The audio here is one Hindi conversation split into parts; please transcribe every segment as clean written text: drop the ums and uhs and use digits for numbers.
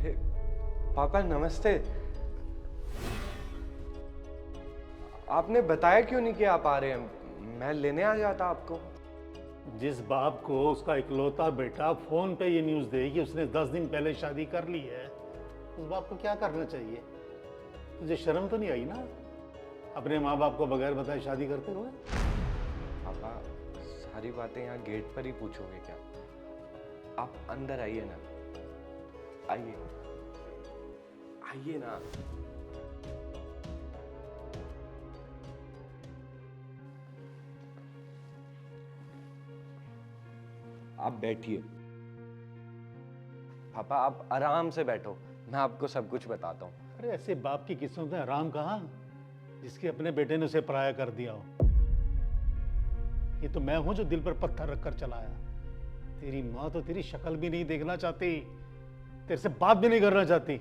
अरे पापा नमस्ते। आपने बताया क्यों नहीं कि आप आ रहे हैं? मैं लेने आ जाता आपको। जिस बाप को उसका इकलौता बेटा फोन पे ये न्यूज़ दे कि उसने 10 दिन पहले शादी कर ली है, उस बाप को क्या करना चाहिए? तुझे शर्म तो नहीं आई ना अपने माँ बाप को बगैर बताए शादी करते हुए? पापा सारी बातें यहाँ गेट पर ही पूछोगे क्या? आप अंदर आइए ना, आइए आइए ना। आप बैठिए। पापा आप आराम से बैठो, मैं आपको सब कुछ बताता हूँ। अरे ऐसे बाप की किस्मत में आराम कहाँ, जिसके अपने बेटे ने उसे पराया कर दिया हो। ये तो मैं हूं जो दिल पर पत्थर रखकर चला आया। तेरी माँ तो तेरी शक्ल भी नहीं देखना चाहती, तेरे से बात भी नहीं करना चाहती।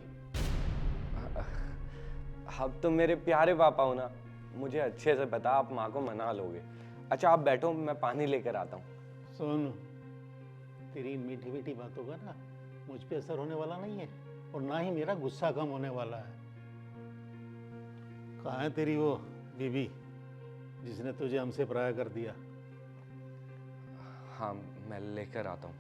आप तो मेरे प्यारे पापा हो ना, मुझे अच्छे से पता आप माँ को मना लोगे। अच्छा आप बैठो, मैं पानी लेकर आता हूँ। सुन, तेरी मीठी मीठी बातों का ना मुझ पे असर होने वाला नहीं है, और ना ही मेरा गुस्सा कम होने वाला है। कहाँ है तेरी वो बीवी जिसने तुझे हमसे पराया कर दिया? हाँ मैं लेकर आता हूँ।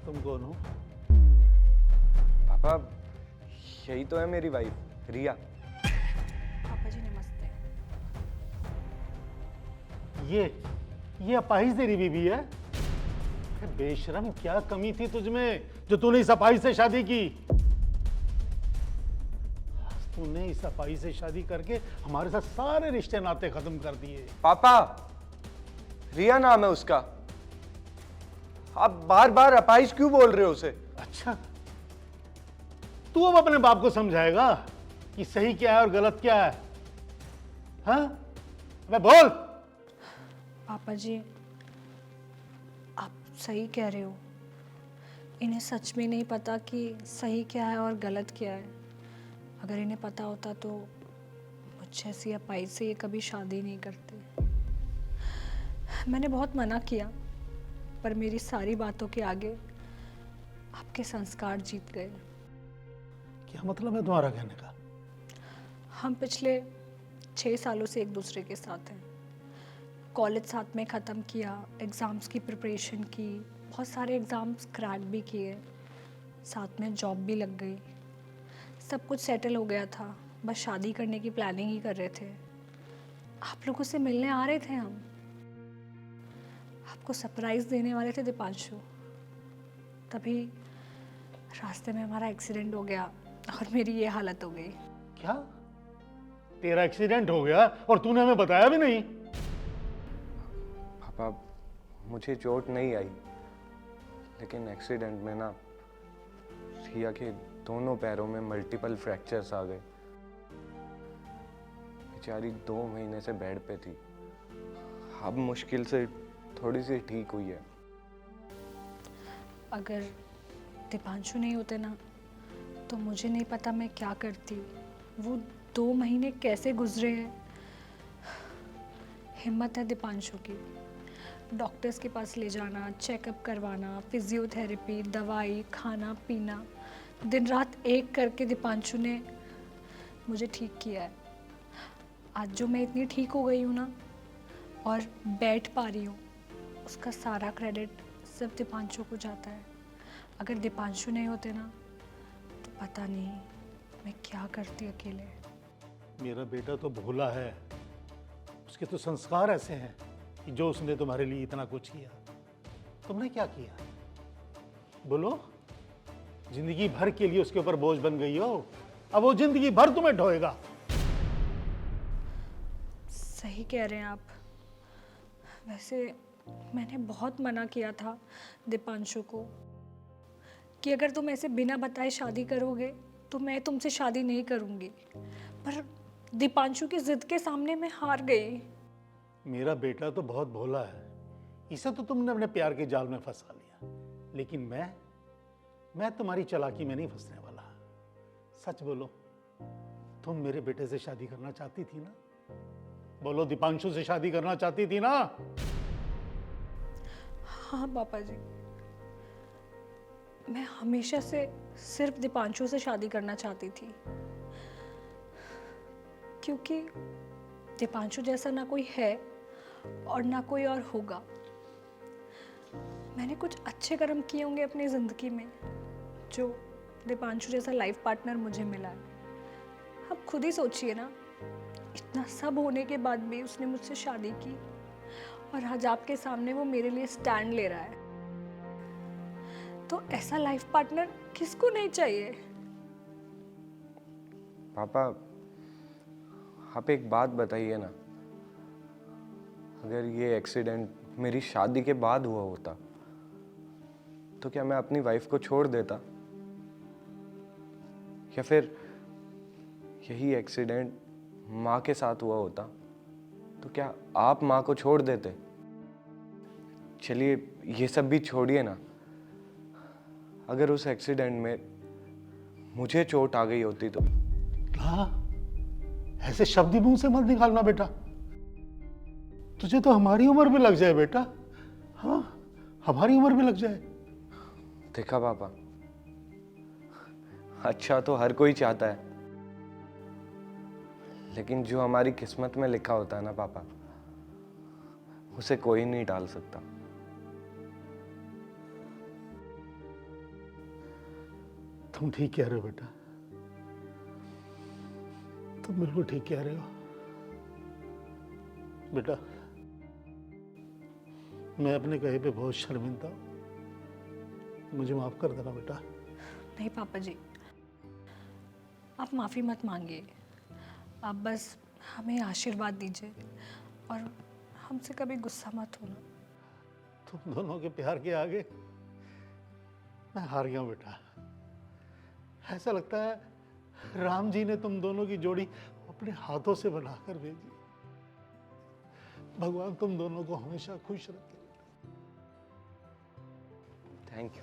तुम कौन हो? पापा यही तो है मेरी वाइफ रिया। पापा जी नमस्ते। ये अपाहिज तेरी बीवी है? अरे बेशरम, क्या कमी थी तुझमें जो तूने इस अपाहिज से शादी की? तूने इस अपाहिज से शादी करके हमारे साथ सारे रिश्ते नाते खत्म कर दिए। पापा रिया नाम है उसका, आप बार बार अपाहिज क्यों बोल रहे हो उसे? अच्छा, तू अब अपने बाप को समझाएगा कि सही क्या है और गलत क्या है? हाँ, अबे बोल। पापा जी आप सही कह रहे हो, इन्हें सच में नहीं पता कि सही क्या है और गलत क्या है। अगर इन्हें पता होता तो मुझ जैसी अपाई से ये कभी शादी नहीं करते। मैंने बहुत मना किया, पर मेरी सारी बातों के आगे आपके संस्कार जीत गए। क्या मतलब है तुम्हारा कहने का? हम पिछले 6 सालों से एक दूसरे के साथ हैं। कॉलेज साथ में ख़त्म किया, एग्ज़ाम्स की प्रिपरेशन की, बहुत सारे एग्ज़ाम्स क्रैक भी किए, साथ में जॉब भी लग गई, सब कुछ सेटल हो गया था। बस शादी करने की प्लानिंग ही कर रहे थे। आप लोगों से मिलने आ रहे थे हम, आपको सरप्राइज़ देने वाले थे दीपांशु। तभी रास्ते में हमारा एक्सीडेंट हो गया और मेरी ये हालत हो गई। क्या तेरा एक्सीडेंट हो गया और तूने हमें बताया भी नहीं? पापा मुझे चोट नहीं आई, लेकिन एक्सीडेंट में ना रिया के दोनों पैरों में मल्टीपल फ्रैक्चर्स आ गए। बेचारी 2 महीने से बेड पे थी, अब मुश्किल से थोड़ी सी ठीक हुई है। अगर दीपांशु नहीं होते ना तो मुझे नहीं पता मैं क्या करती। वो 2 महीने कैसे गुजरे हैं। हिम्मत है दीपांशु की, डॉक्टर्स के पास ले जाना, चेकअप करवाना, फिजियोथेरेपी, दवाई, खाना पीना, दिन रात एक करके दीपांशु ने मुझे ठीक किया है। आज जो मैं इतनी ठीक हो गई हूँ ना और बैठ पा रही हूँ, उसका सारा क्रेडिट सब दीपांशु को जाता है। अगर दीपांशु नहीं होते ना तो पता नहीं मैं क्या करती अकेले। मेरा बेटा तो भोला है, उसके तो संस्कार ऐसे हैं कि जो उसने तुम्हारे लिए इतना कुछ किया, तुमने क्या किया? बोलो। जिंदगी भर के लिए उसके ऊपर बोझ बन गई हो, अब वो जिंदगी भर तुम्हें ढोएगा। सही कह रहे हैं आप। वैसे मैंने बहुत मना किया था दीपांशु को कि अगर तुम ऐसे बिना बताए शादी करोगे तो मैं तुमसे शादी नहीं करूँगी, पर दीपांशु की जिद के सामने मैं हार गई। मेरा बेटा तो बहुत भोला है, इसे तो तुमने अपने प्यार के जाल में फंसा लिया, लेकिन मैं तुम्हारी चालाकी में नहीं फंसने वाला। सच बोलो, तुम मेरे बेटे से शादी करना चाहती थी ना? बोलो, दीपांशु से शादी करना चाहती थी ना? हाँ पापा जी, मैं हमेशा से सिर्फ दीपांशु से शादी करना चाहती थी, क्योंकि दीपांशु जैसा ना कोई है और ना कोई और होगा। मैंने कुछ अच्छे कर्म किए होंगे अपनी ज़िंदगी में, जो दीपांशु जैसा लाइफ पार्टनर मुझे मिला है। आप खुद ही सोचिए ना, इतना सब होने के बाद भी उसने मुझसे शादी की और आज आपके सामने वो मेरे लिए स्टैंड ले रहा है। तो ऐसा लाइफ पार्टनर किसको नहीं चाहिए? पापा, आप एक बात बताइए ना, अगर ये एक्सीडेंट मेरी शादी के बाद हुआ होता तो क्या मैं अपनी वाइफ को छोड़ देता, या फिर यही एक्सीडेंट माँ के साथ हुआ होता तो क्या आप माँ को छोड़ देते? चलिए ये सब भी छोड़िए ना, अगर उस एक्सीडेंट में मुझे चोट आ गई होती तो? हाँ, ऐसे शब्द ही मुंह से मत निकालना बेटा। तुझे तो हमारी उम्र भी लग जाए बेटा। हाँ, हमारी उम्र भी लग जाए। देखा पापा, अच्छा तो हर कोई चाहता है, लेकिन जो हमारी किस्मत में लिखा होता है ना पापा, उसे कोई नहीं टाल सकता। तुम ठीक कह रहे हो बेटा, तुम बिल्कुल ठीक कह रहे हो बेटा। मैं अपने कहे पे बहुत शर्मिंदा हूं, मुझे माफ कर देना बेटा। नहीं पापा जी, आप माफ़ी मत मांगिए, आप बस हमें आशीर्वाद दीजिए और हमसे कभी गुस्सा मत होना। तुम दोनों के प्यार के आगे मैं हार गया हूं बेटा। ऐसा लगता है राम जी ने तुम दोनों की जोड़ी अपने हाथों से बनाकर भेजी। भगवान तुम दोनों को हमेशा खुश रखे। Thank you.